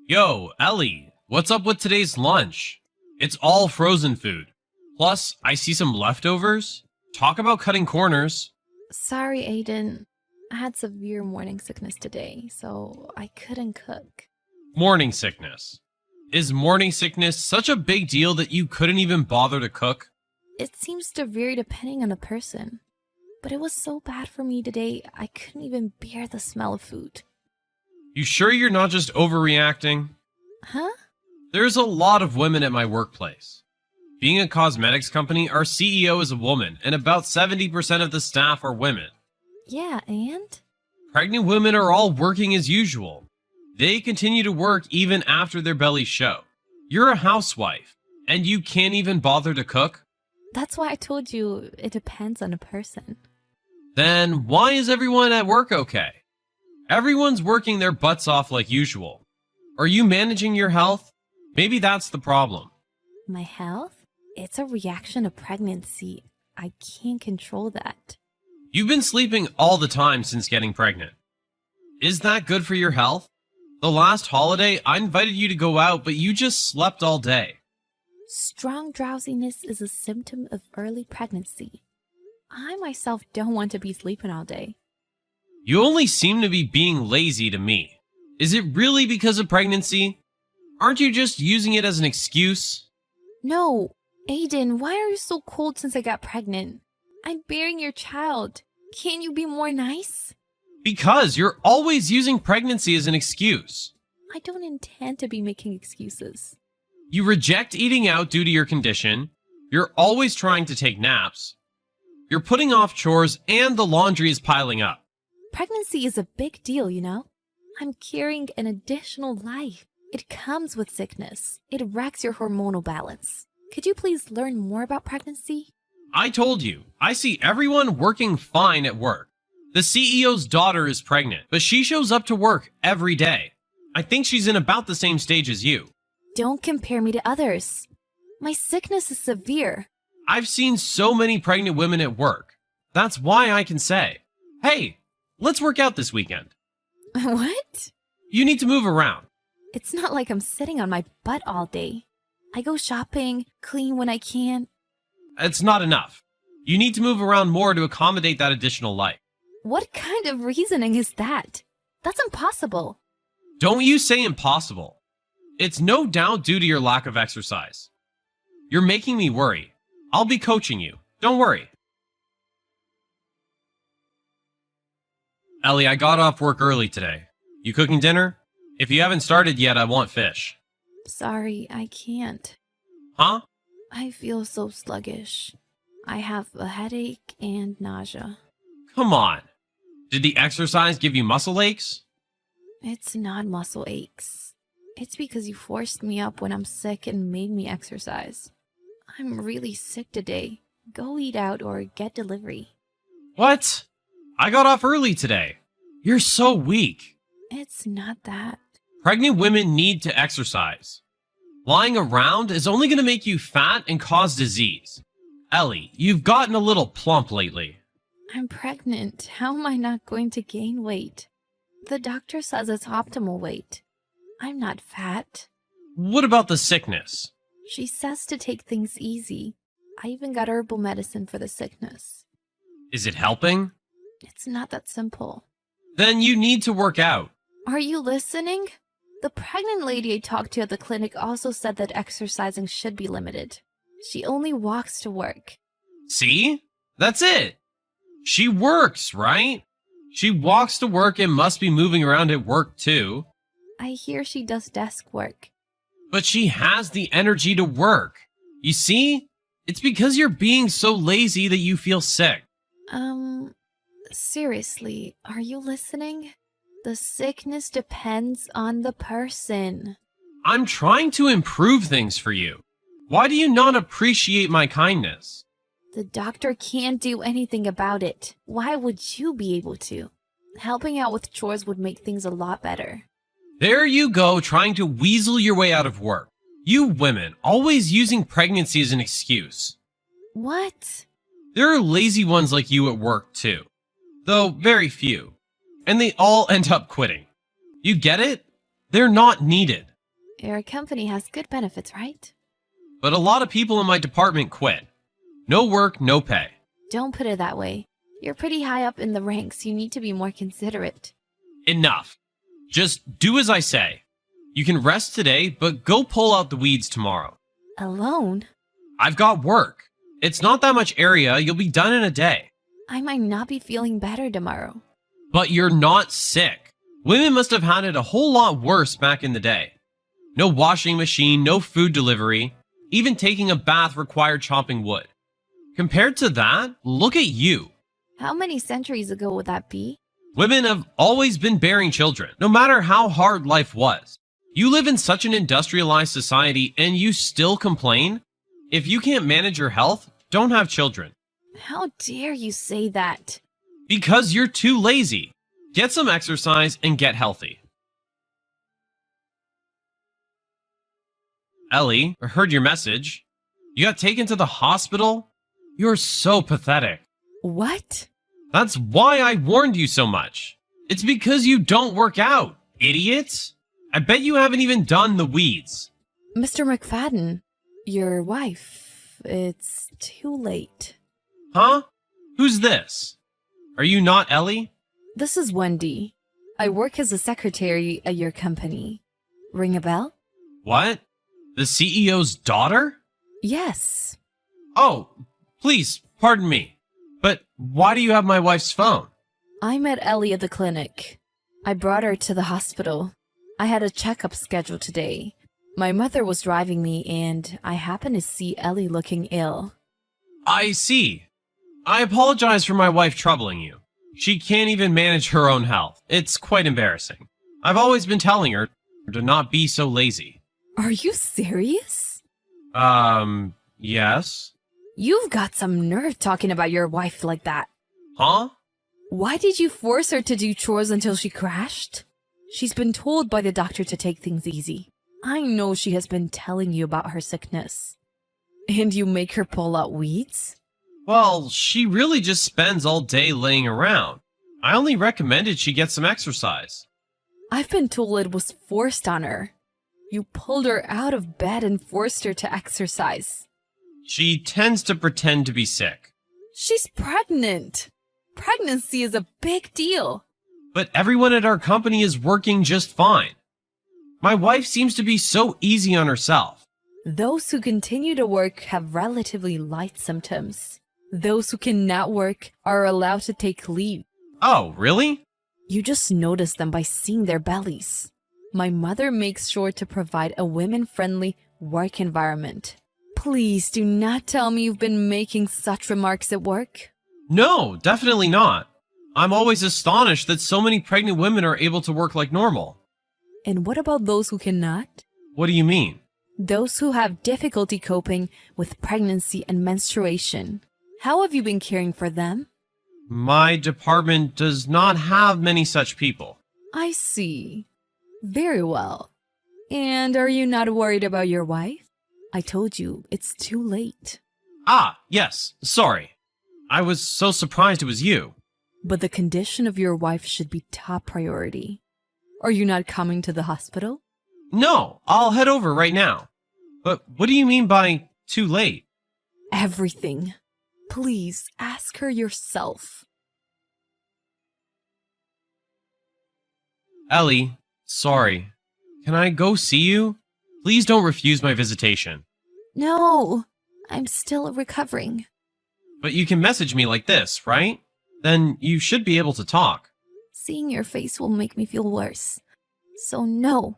Yo, Ellie, what's up with today's lunch? It's all frozen food. Plus, I see some leftovers. Talk about cutting corners. Sorry, Aiden. I had severe morning sickness today, so I couldn't cook. Morning sickness. Is morning sickness such a big deal that you couldn't even bother to cook? It seems to vary depending on the person. But it was so bad for me today, I couldn't even bear the smell of food. You sure you're not just overreacting? Huh? There's a lot of women at my workplace. Being a cosmetics company, our CEO is a woman, and about 70% of the staff are women. Yeah, and? Pregnant women are all working as usual. They continue to work even after their bellies show. You're a housewife, and you can't even bother to cook? That's why I told you it depends on the person. Then why is everyone at work okay? Everyone's working their butts off like usual. Are you managing your health? Maybe that's the problem. My health? It's a reaction to pregnancy. I can't control that. You've been sleeping all the time since getting pregnant. Is that good for your health? The last holiday, I invited you to go out, but you just slept all day. Strong drowsiness is a symptom of early pregnancy. I myself don't want to be sleeping all day. You only seem to be being lazy to me. Is it really because of pregnancy? Aren't you just using it as an excuse? No, Aiden, why are you so cold since I got pregnant? I'm bearing your child. Can't you be more nice? Because you're always using pregnancy as an excuse. I don't intend to be making excuses. You reject eating out due to your condition. You're always trying to take naps. You're putting off chores and the laundry is piling up. Pregnancy is a big deal, you know? I'm carrying an additional life. It comes with sickness. It wrecks your hormonal balance. Could you please learn more about pregnancy? I told you, I see everyone working fine at work. The CEO's daughter is pregnant, but she shows up to work every day. I think she's in about the same stage as you. Don't compare me to others. My sickness is severe. I've seen so many pregnant women at work. That's why I can say, hey, let's work out this weekend. What? You need to move around. It's not like I'm sitting on my butt all day. I go shopping, clean when I can. It's not enough. You need to move around more to accommodate that additional life. What kind of reasoning is that? That's impossible. Don't you say impossible. It's no doubt due to your lack of exercise. You're making me worry. I'll be coaching you. Don't worry. Ellie, I got off work early today. You cooking dinner? If you haven't started yet, I want fish. Sorry, I can't. Huh? I feel so sluggish. I have a headache and nausea. Come on. Did the exercise give you muscle aches? It's not muscle aches. It's because you forced me up when I'm sick and made me exercise. I'm really sick today. Go eat out or get delivery. What? I got off early today. You're so weak. It's not that. Pregnant women need to exercise. Lying around is only going to make you fat and cause disease. Ellie, you've gotten a little plump lately. I'm pregnant. How am I not going to gain weight? The doctor says it's optimal weight. I'm not fat. What about the sickness? She says to take things easy. I even got herbal medicine for the sickness. Is it helping? It's not that simple. Then you need to work out. Are you listening? The pregnant lady I talked to at the clinic also said that exercising should be limited. She only walks to work. See? That's it. She works, right? She walks to work and must be moving around at work too. I hear she does desk work. But she has the energy to work. You see? It's because you're being so lazy that you feel sick. Seriously, are you listening? The sickness depends on the person. I'm trying to improve things for you. Why do you not appreciate my kindness? The doctor can't do anything about it. Why would you be able to? Helping out with chores would make things a lot better. There you go, trying to weasel your way out of work. You women, always using pregnancy as an excuse. What? There are lazy ones like you at work too. Though very few. And they all end up quitting. You get it? They're not needed. Your company has good benefits, right? But a lot of people in my department quit. No work, no pay. Don't put it that way. You're pretty high up in the ranks. You need to be more considerate. Enough. Just do as I say. You can rest today, but go pull out the weeds tomorrow. Alone? I've got work. It's not that much area, you'll be done in a day. I might not be feeling better tomorrow. But you're not sick. Women must have had it a whole lot worse back in the day. No washing machine, no food delivery. Even taking a bath required chopping wood. Compared to that, look at you. How many centuries ago would that be? Women have always been bearing children, no matter how hard life was. You live in such an industrialized society and you still complain? If you can't manage your health, don't have children. How dare you say that? Because you're too lazy. Get some exercise and get healthy. Ellie, I heard your message. You got taken to the hospital? You're so pathetic. What? That's why I warned you so much. It's because you don't work out, idiots. I bet you haven't even done the weeds. Mr. McFadden, your wife, it's too late. Huh? Who's this? Are you not Ellie? This is Wendy. I work as a secretary at your company. Ring a bell? What? The CEO's daughter? Yes. Oh, please, pardon me. But why do you have my wife's phone? I met Ellie at the clinic. I brought her to the hospital. I had a checkup scheduled today. My mother was driving me and I happened to see Ellie looking ill. I see. I apologize for my wife troubling you. She can't even manage her own health. It's quite embarrassing. I've always been telling her to not be so lazy. Are you serious? Yes? You've got some nerve talking about your wife like that. Huh? Why did you force her to do chores until she crashed? She's been told by the doctor to take things easy. I know she has been telling you about her sickness. And you make her pull out weeds? Well, she really just spends all day laying around. I only recommended she get some exercise. I've been told it was forced on her. You pulled her out of bed and forced her to exercise. She tends to pretend to be sick. She's pregnant. Pregnancy is a big deal. But everyone at our company is working just fine. My wife seems to be so easy on herself. Those who continue to work have relatively light symptoms. Those who cannot work are allowed to take leave. Oh, really? You just notice them by seeing their bellies. My mother makes sure to provide a women-friendly work environment. Please do not tell me you've been making such remarks at work. No, definitely not. I'm always astonished that so many pregnant women are able to work like normal. And what about those who cannot? What do you mean? Those who have difficulty coping with pregnancy and menstruation. How have you been caring for them? My department does not have many such people. I see. Very well. And are you not worried about your wife? I told you, it's too late. Ah, yes, sorry. I was so surprised it was you. But the condition of your wife should be top priority. Are you not coming to the hospital? No, I'll head over right now. But what do you mean by too late? Everything. Please ask her yourself. Ellie, sorry. Can I go see you? Please don't refuse my visitation. No, I'm still recovering. But you can message me like this, right? Then you should be able to talk. Seeing your face will make me feel worse. So no.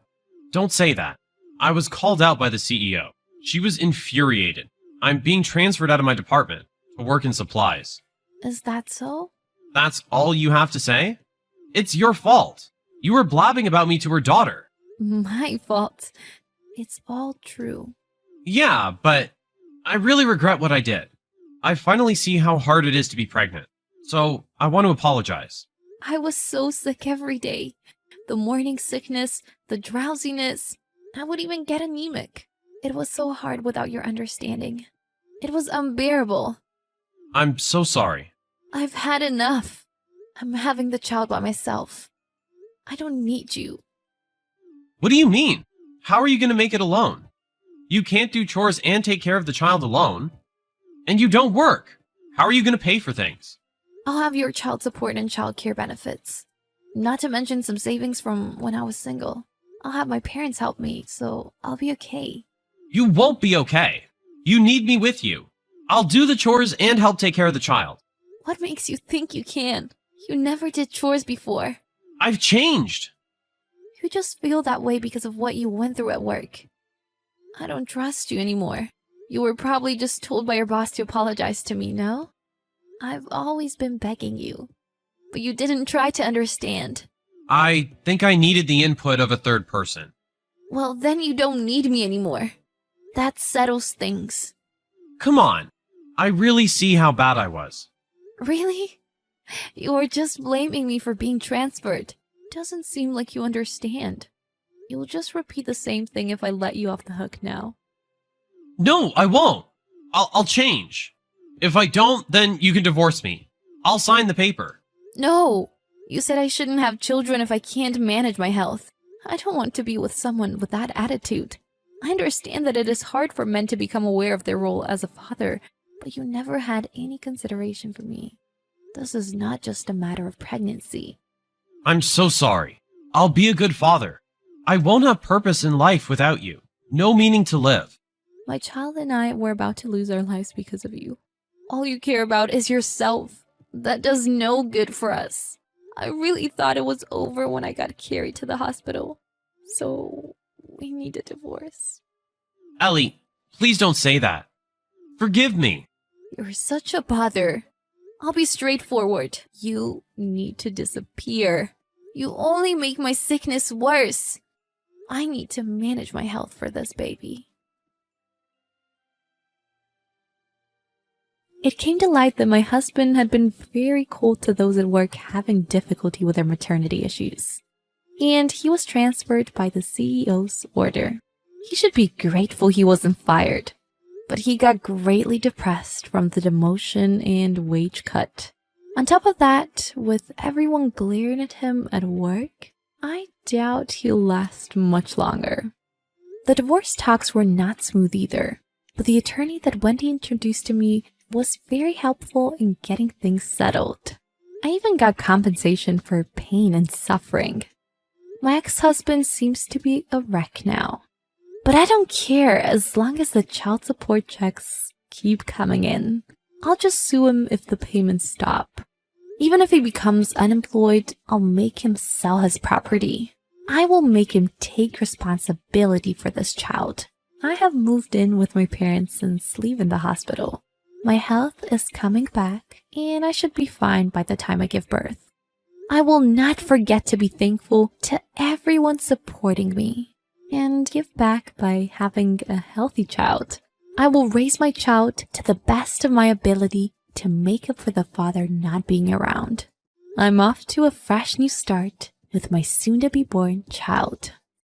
Don't say that. I was called out by the CEO. She was infuriated. I'm being transferred out of my department to work in supplies. Is that so? That's all you have to say? It's your fault. You were blabbing about me to her daughter. My fault. It's all true. Yeah, but I really regret what I did. I finally see how hard it is to be pregnant. So I want to apologize. I was so sick every day. The morning sickness, the drowsiness. I would even get anemic. It was so hard without your understanding. It was unbearable. I'm so sorry. I've had enough. I'm having the child by myself. I don't need you. What do you mean? How are you going to make it alone? You can't do chores and take care of the child alone. And you don't work. How are you going to pay for things? I'll have your child support and child care benefits. Not to mention some savings from when I was single. I'll have my parents help me, so I'll be okay. You won't be okay. You need me with you. I'll do the chores and help take care of the child. What makes you think you can? You never did chores before. I've changed. You just feel that way because of what you went through at work. I don't trust you anymore. You were probably just told by your boss to apologize to me, no? I've always been begging you, but you didn't try to understand. I think I needed the input of a third person. Well, then you don't need me anymore. That settles things. Come on. I really see how bad I was. Really? You are just blaming me for being transferred. Doesn't seem like you understand. You'll just repeat the same thing if I let you off the hook now. No, I won't. I'll change. If I don't, then you can divorce me. I'll sign the paper. No! You said I shouldn't have children if I can't manage my health. I don't want to be with someone with that attitude. I understand that it is hard for men to become aware of their role as a father, but you never had any consideration for me. This is not just a matter of pregnancy. I'm so sorry. I'll be a good father. I won't have purpose in life without you. No meaning to live. My child and I were about to lose our lives because of you. All you care about is yourself. That does no good for us. I really thought it was over when I got carried to the hospital. So, we need a divorce. Ellie, please don't say that. Forgive me. You're such a bother. I'll be straightforward. You need to disappear. You only make my sickness worse. I need to manage my health for this baby. It came to light that my husband had been very cold to those at work having difficulty with their maternity issues. And he was transferred by the CEO's order. He should be grateful he wasn't fired. But he got greatly depressed from the demotion and wage cut. On top of that, with everyone glaring at him at work, I doubt he'll last much longer. The divorce talks were not smooth either, but the attorney that Wendy introduced to me was very helpful in getting things settled. I even got compensation for pain and suffering. My ex-husband seems to be a wreck now. But I don't care as long as the child support checks keep coming in. I'll just sue him if the payments stop. Even if he becomes unemployed, I'll make him sell his property. I will make him take responsibility for this child. I have moved in with my parents since leaving the hospital. My health is coming back, and I should be fine by the time I give birth. I will not forget to be thankful to everyone supporting me and give back by having a healthy child. I will raise my child to the best of my ability to make up for the father not being around. I'm off to a fresh new start with my soon-to-be-born child.